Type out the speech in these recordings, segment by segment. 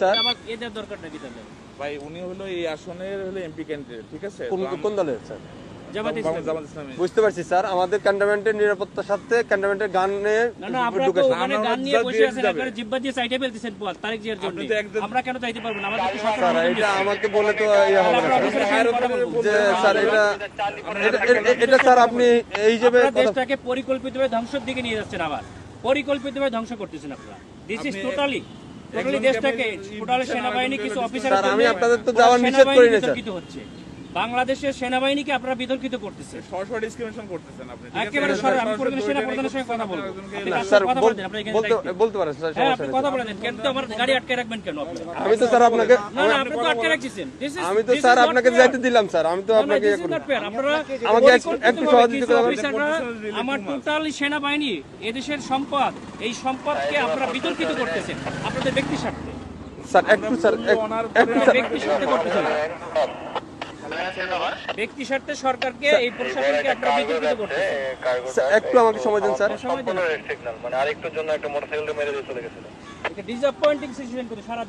আমার এদের দরকারটা কি তাহলে ভাই উনি হলো এই আসনের হলো এমপি ক্যান্ডিডেট, ঠিক আছে? কোন দলের স্যার? জামাত ইসলামী। বুঝতে পারছি স্যার, আমাদের ক্যান্টনমেন্টের নিরাপত্তার সাথে ক্যান্টনমেন্টের গানে না আপনারা তো ওখানে গান নিয়ে বসে আছেন, আপনারা জিব্বা দিয়ে সাইডে ফেলতেছেন বল তারিখ জিয়ার জন্য। আমরা কেন চাইতে পারবো না? আমাদের তো সরকার স্যার এটা আমাকে বলে তো ইয়া হবে না যে স্যার এটা স্যার আপনি এই হিসেবে দেশটাকে পরিকল্পিতভাবে ধ্বংসের দিকে নিয়ে যাচ্ছেন, আবার পরিকল্পিতভাবে ধ্বংস করতেছেন আপনারা। দিস ইজ টোটালি দেশটাকে টোটালি সেনাবাহিনী কিছু অফিসার স্যার আমি আপনাদের তো যাওয়ার নিষেধ করি না স্যার। হচ্ছে বাংলাদেশের সেনাবাহিনীকে আপনারা বিতর্কিত করতেছেন, সরাসরি ডিসক্রিমিনেশন করতেছেন আপনি। একেবারে সরাসরি। আমি পরিবেশ সেনা প্রধানের সঙ্গে কথা বলবো, স্যার বলতে পারেন স্যার। হ্যাঁ আপনি কথা বলেন, কেন তো আমার গাড়ি আটকে রাখবেন কেন আপনি? আমি তো স্যার আপনাকে না আপনি তো আটকে রাখছেন। আমি তো স্যার আপনাকে যাইতে দিলাম স্যার, আমি তো আপনাকে আপনারা আমাকে একটু সহযোগিতা অফিসাররা আমার টোটালি সেনাবাহিনী এদেশের সম্পদ, এই সম্পদকে আপনারা বিতর্কিত করতেছেন আপনাদের ব্যক্তি স্বার্থে। স্যার একটু ব্যক্তি স্বার্থে করতেছেন, ব্যক্তি স্বার্থে সরকারকে এই প্রশাসনকে আপনারা বিতর্কিত করতেছেন। একটু আমাকে সময় দিন স্যার। মানে আরেকটুর জন্য একটা মোটরসাইকেল মেরে দিয়ে চলে গেছিল। এটা ডিসঅ্যাপয়েন্টিং সিচুয়েশন করে সারা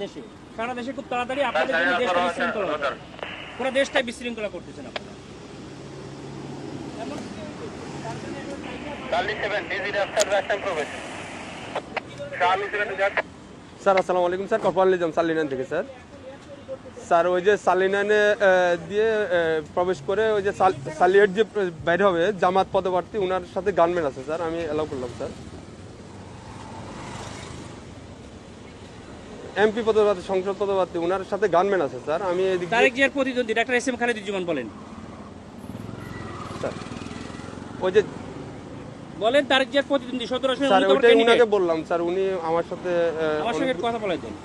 দেশে খুব তাড়াতাড়ি আপনাদের জন্য দেশটা বিশৃঙ্খলা হবে, পুরো দেশটাই বিশৃঙ্খলা করতেছেন আপনারা। স্যার আসসালামু আলাইকুম স্যার, কপাল নিজাম সালিনান থেকে স্যার। স্যার ওই যে সালিনানে দিয়ে প্রবেশ করে ওই যে সালিয়েট যে বাইরে হবে জামাত পদপ্রার্থী, ওনার সাথে গানম্যান আছে স্যার, আমি অ্যালাউ করলাম স্যার। এমপি পদপ্রার্থী, সংসদ পদপ্রার্থী, ওনার সাথে গানম্যান আছে স্যার। আমি এদিকে তারেক জিয়ার প্রতিদ্বন্দ্বী ডাক্তার এস এম খালেদুজ্জামান বলেন স্যার ওই যে বলেন তারেক জিয়ার প্রতিদ্বন্দ্বী 17 আসনে স্যার ওইটাই উনাকে বললাম স্যার, উনি আমার সাথে কথা বলাই দেন।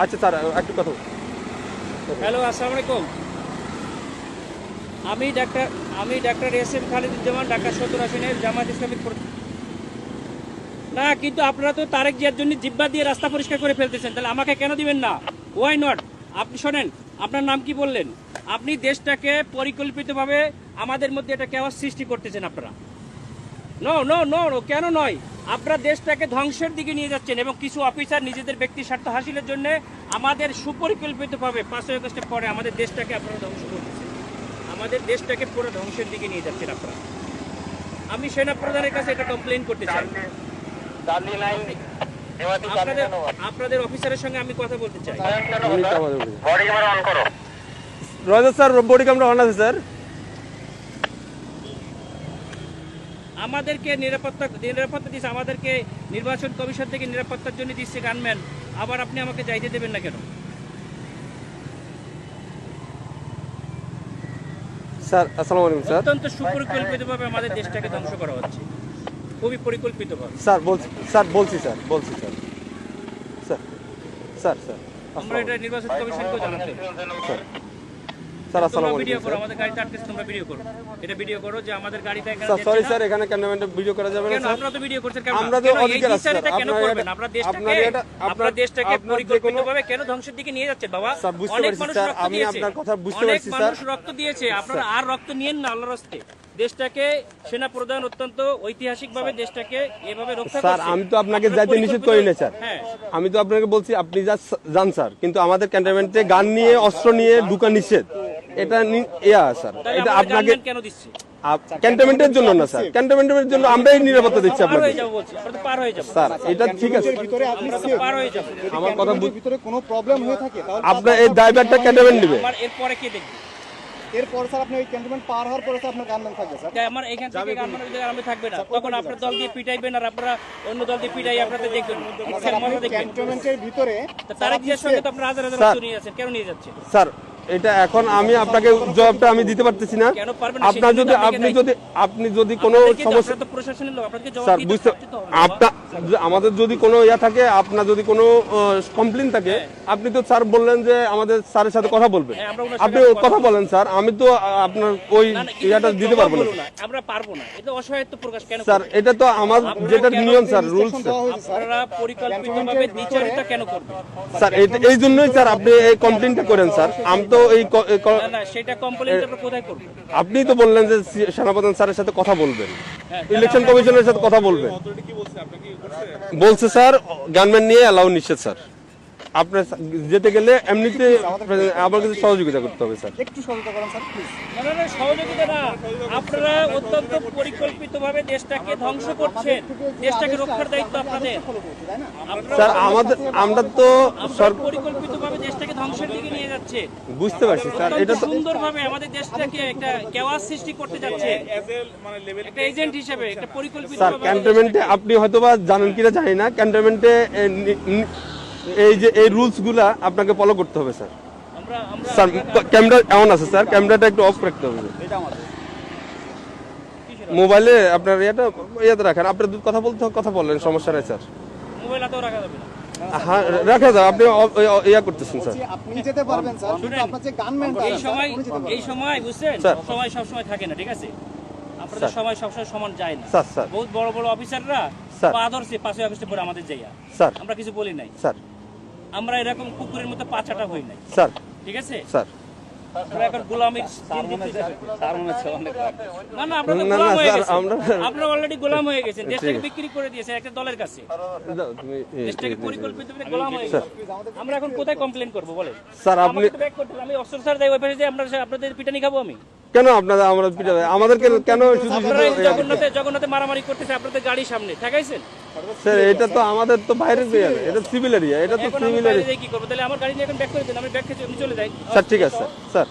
আচ্ছা স্যার একটু কথা। হ্যালো আসসালামু আলাইকুম, আমি doctor S M Khaleduzzaman, Dhaka 17 আসনের জামাত ইসলামী। না কিন্তু আপনারা তো তারেক জিয়ার জন্য জিব্বা দিয়ে রাস্তা পরিষ্কার করে ফেলতেছেন, তাহলে আমাকে কেন দিবেন না? Why not? আপনি শোনেন, আপনার নাম কি বললেন? আপনি দেশটাকে পরিকল্পিতভাবে আমাদের মধ্যে এটা কেওয়াস সৃষ্টি করতেছেন আপনারা। নো নো নো নো, কেন নয়? আপনারা দেশটাকে ধ্বংসের দিকে নিয়ে যাচ্ছেন এবং কিছু অফিসার নিজেদের ব্যক্তি স্বার্থ হাসিলের জন্য আমাদের সুপরিকল্পিতভাবে 5 আগস্টের পরে আমাদের দেশটাকে আপনারা ধ্বংস করতেছেন, আমাদের দেশটাকে পুরো ধ্বংসের দিকে নিয়ে যাচ্ছেন আপনারা। আমি সেনা প্রধানের কাছে এটা কমপ্লেইন করতে চাই। আপনাদের অফিসারের সঙ্গে আমি কথা বলতে চাই। রয়েছে স্যার, বডি ক্যামেরা অন আছে স্যার। আমাদেরকে নিরাপত্তা দিচ্ছে, আমাদেরকে নির্বাচন কমিশন থেকে নিরাপত্তার জন্য দিচ্ছে গানম্যান, আবার আপনি আমাকে যাইতে দেবেন না কেন? স্যার আসসালামু আলাইকুম স্যার। অত্যন্ত সুপরিকল্পিতভাবে আমাদের দেশটাকে ধ্বংস করা হচ্ছে, খুবই পরিকল্পিতভাবে। স্যার বলছি স্যার। আমরা এটা নির্বাচন কমিশনকে জানাতে স্যার আসসালামু আলাইকুম ভিডিও করো, আমাদের গাড়িতে আটকেছে, তোমরা ভিডিও করো, এটা ভিডিও করো যে আমাদের গাড়িটা এখানে। স্যার সরি স্যার, এখানে ক্যামেরাম্যানে ভিডিও করা যাবে না স্যার। আমরা তো ভিডিও করছেন কেন? আমরা তো অধিকার আছে স্যার। কেন করবেন? আপনারা দেশটাকে পরিকল্পিতভাবে কেন ধ্বংসের দিকে নিয়ে যাচ্ছেন বাবা? স্যার বুঝতে পারছি স্যার, আমি আপনার কথা বুঝতে পারছি স্যার। মানুষ রক্ত দিয়েছে, আপনারা আর রক্ত নিয়েন না আল্লাহর রাস্তে। দেশটাকে সেনা প্রধান অত্যন্ত ঐতিহাসিকভাবে দেশটাকে এভাবে রক্ষা করছে। স্যার আমি তো আপনাকে যাইতে নিষেধ করি না স্যার, আমি তো আপনাকে বলছি আপনি যান স্যার, কিন্তু আমাদের ক্যান্টনমেন্টে গান নিয়ে অস্ত্র নিয়ে ঢুকা নিষেধ, এটা স্যার। এটা আপনাকে কেন দিচ্ছে? ক্যান্টনমেন্টের জন্য না স্যার, ক্যান্টনমেন্টের জন্য আমরাই নিরাপত্তা দিচ্ছি আপনাকে স্যার। এটা ঠিক আছে, আমার কথা ভিতরে কোনো প্রবলেম হয়ে থাকে তাহলে আপনার এই দায়ভারটা ক্যান্টনমেন্ট নেবে। এরপরে কে দেখবে? এরপর স্যার আপনি ওই ক্যান্টনমেন্ট পার হওয়ার পরে আপনার গানম্যান থাকবে স্যার। আমার এখান থেকে গানম্যান থাকবে না, তখন আপনার দল দিয়ে পিটাইবেন আর আপনারা অন্য দল দিয়ে পিটাই আপনাদের দেখবেন। ক্যান্টনমেন্টের ভিতরে তারেক জিয়ার সঙ্গে তো আপনারা হাজার হাজার নিয়ে যাচ্ছেন, কেন নিয়ে যাচ্ছেন স্যার? এটা এখন আমি আপনাকে জবাবটা আমি দিতে পারতেছি না। আপনার যদি আপনি যদি কোনো সমস্যা স্যার বুঝতে আপনার আমাদের যদি কোনো ইয়া থাকে, আপনার যদি কোনো কমপ্লেইন থাকে, আপনি তো স্যার বললেন যে আমাদের স্যারের সাথে কথা বলবেন, আপনি কথা বলেন স্যার। আমি তো আপনার ওই ইয়াটা দিতে পারবো না, আমরা পারবো না। এটা অসহায়ত্ব প্রকাশ কেন স্যার? এটা তো আমার যেটা নিয়ম স্যার, রুলস। আপনারা পরিকল্পিতভাবে দ্বিচারিতা কেন করবেন স্যার? এই জন্যই স্যার আপনি এই কমপ্লেইনটা করেন স্যার। আমি তো এই সেটা কমপ্লেইন আপনারা কোথায় করবেন? আপনি তো বললেন যে সেনাপ্রধান স্যারের সাথে কথা বলবেন, ইলেকশন কমিশনের সাথে কথা বলবেন। বলছে স্যার গানম্যান নিয়ে অ্যালাউ নিষেধ স্যার। আপনার যেতে গেলে এমনিতে আমার কাছে সহযোগিতা করতে হবে স্যার। একটু সহযোগিতা করেন স্যার প্লিজ। না, সহযোগিতা না, আপনারা অত্যন্ত পরিকল্পিতভাবে দেশটাকে ধ্বংস করছেন, দেশটাকে রক্ষার দায়িত্ব আপনাদের। আপনারা স্যার আমরা তো পরিকল্পিতভাবে দেশটাকে ধ্বংসের দিকে নিয়ে যাচ্ছে, বুঝতে পারছি স্যার, এটা তো সুন্দরভাবে আমাদের দেশটাকে একটা কেওয়াস সৃষ্টি করতে যাচ্ছে মানে লেভেল একটা এজেন্ট হিসেবে, একটা পরিকল্পিত স্যার ক্যান্টনমেন্টে আপনি হয়তোবা জানেন কিনা জানি না, ক্যান্টনমেন্টে এই যে এই রুলস গুলা আপনাকে ফলো করতে হবে স্যার। স্যার ক্যামেরা এমন আছে স্যার, ক্যামেরাটা একটু অফ রাখতে হবে। মোবাইলে আপনার ইয়াতে রাখেন, আপনার কথা বললেন, সমস্যা নাই স্যার। মোবাইল হাতেও রাখা যাবে না। হ্যাঁ রাখা যাবে, আপনি ইয়া করতেছেন স্যার। আপনি যেতে পারবেন স্যার, কিন্তু আপনার যে গানম্যান এই সময় বুঝছেন, স্যার। সময় সবসময় থাকে না, ঠিক আছে? আপনাদের সময় সবসময় সমান যায় না। স্যার বহুত বড় বড় অফিসাররা স্যার। পা ধরছে 5ই আগস্টের পরে আমাদের যাইয়া, স্যার আমরা কিছু বলি নাই। স্যার আমরা এরকম কুকুরের মতো পাছাটা হই নাই, স্যার ঠিক আছে? স্যার আমরা এখন গোলামির দিন দিতেছি। না না, আপনারা তো না, গোলাম হয়ে স্যার, গেছেন, আমরা- আপনারা অলরেডি গোলাম হয়ে গেছেন, দেশটাকে আছে। বিক্রি করে দিয়েছেন একটা দলের কাছে, দাও, তুমি দেশটাকে পরিকল্পিতভাবে গোলাম হয়ে গেছে। আমরা এখন কোথায় কমপ্লেন করবো বলেন? স্যার আপনি আমাকে তো back করতে হবে। আমি অস্ত্র স্যার যাই ওই পাশে যে আপনাদের পিটানি খাবো আমি? কেন আপনারা আমরা পিটাবে আমাদেরকে কেন শুধু আপনারা এই জগন্নাথে মারামারি করতেছে আপনাদের গাড়ির সামনে ঠেকাইছেন। স্যার এটা তো আমাদের তো বাইরের এরিয়া, এটা সিভিল এরিয়া, এটা তো এখন আমি সিভিল বাইরে এরিয়া। যাই কি করবো? তাহলে আমার গাড়ি নিয়ে এখন ব্যাক করে দেন, আমি ব্যাক খেয়ে চলে যাই। স্যার ঠিক আছে স্যার।